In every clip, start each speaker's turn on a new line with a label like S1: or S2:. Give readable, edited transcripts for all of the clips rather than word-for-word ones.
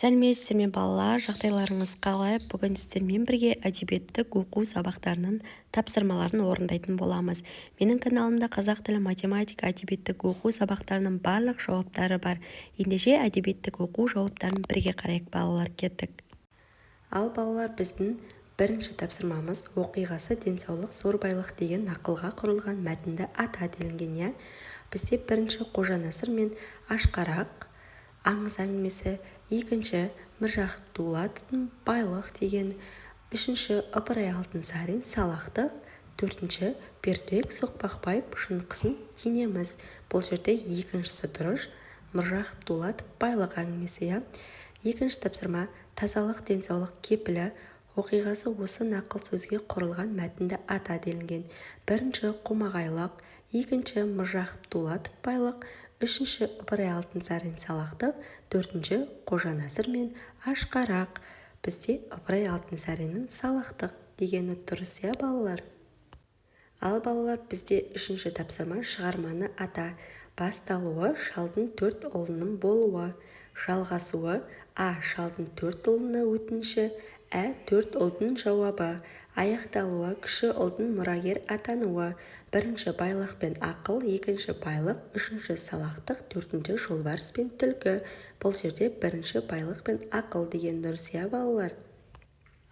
S1: Сәлеметсіздер ме балалар, жағдайларыңыз қалай? Бүгін сіздермен бірге әдебиеттік оқу сабақтарының тапсырмаларын орындайтын боламыз. Менің каналымда қазақ тілі, математика, әдебиеттік оқу сабақтарының барлық жауаптары бар. Ендеше әдебиеттік оқу жауаптарын бірге қарайық балалар, кеттік. Ал балалар, біздің бірінші тапсырмамыз оқиғасы денсаулық зор байлық деген нақылға құрылған мәтінді ата делінген, иә? Бізде бірінші Қожа Насыр мен Ашқарақ аңыз әңгімесі, екінші Міржақып Дулатовтың байлық деген, үшінші Ыбырай Алтынсарин салақтық, төртінші Бердібек Соқпақбаев шынқысын теңеміз. Бұл жерде екіншісі дұрыс, Міржақып Дулатов байлық әңгімесі, иә? Екінші тапсырма тазалық денсаулық кепілі оқиғасы осы нақыл сөзге құрылған мәтінді ата делінген. Бірінші Қомағайлық, екінші Міржақып Дулатов байлық, үшінші Ыбырай Алтынсарин салақтық, төртінші Қожа Насыр мен Ашқарақ. Бізде Ыбырай Алтынсариннің салақтық дегені дұрыс, иә балалар? Ал балалар, бізде үшінші тапсырма шығарманы ата. Басталуы шалдың 4 ұлының болуы. Жалғасуы шалдың 4 ұлына өтініші, 4 ұлдың жауабы. Аяқталуы кіші ұлдың мұрагер атануы. Бірінші байлық пен ақыл, екінші байлық, үшінші салақтық, төртінші жолбарыс пен түлкі. Бұл жерде бірінші байлық пен ақыл деген дұрыс, иә балалар?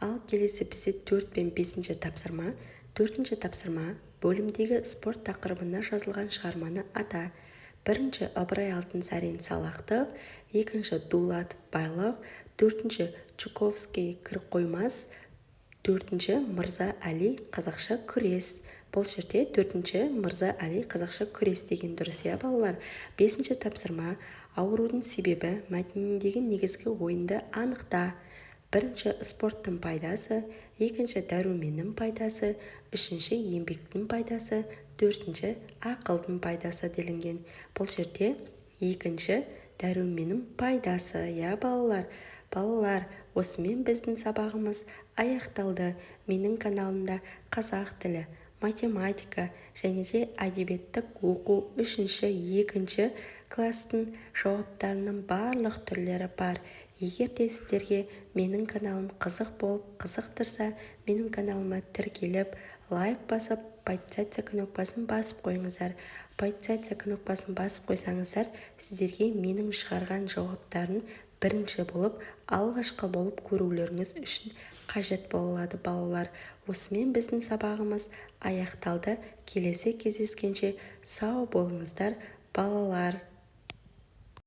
S1: Ал келесі бізде 4 пен 5-ші тапсырма. Төртінші тапсырма бөлімдегі спорт тақырыбына жазылған шығарманы ата. Бірінші Ыбырай Алтынсарин салақтық, екінші Дулатов байлық, төртінші Чуковский кірқоймас, төртінші Мырза Әли қазақша күрес. Бұл жерде төртінші Мырза Әли қазақша күрес деген дұрыс, иә балалар? Бесінші тапсырма аурудың себебі мәтініндегі негізгі ойынды анықта. Бірінші спорттың пайдасы, екінші дәруменнің пайдасы, үшінші еңбектің пайдасы, төртінші ақылдың пайдасы делінген. Бұл жерде екінші дәруменнің пайдасы, иә балалар? Балалар, осымен біздің сабағымыз аяқталды. Менің каналымда қазақ тілі, математика және де әдебиеттік оқу 3-2 кластың жауаптарының барлық түрлері бар. Егер де сіздерге менің каналым қызық болып қызықтырса, менің каналыма тіркеліп, лайк басып, подписаться кнопкасын басып қойыңыздар. Подписаться кнопкасын басып қойсаңыздар, сіздерге менің шығарған жауаптарын бірінші болып, алғашқы болып көрулеріңіз үшін қажет болады балалар. Осымен біздің сабағымыз аяқталды. Келесі кездескенше сау болыңыздар балалар.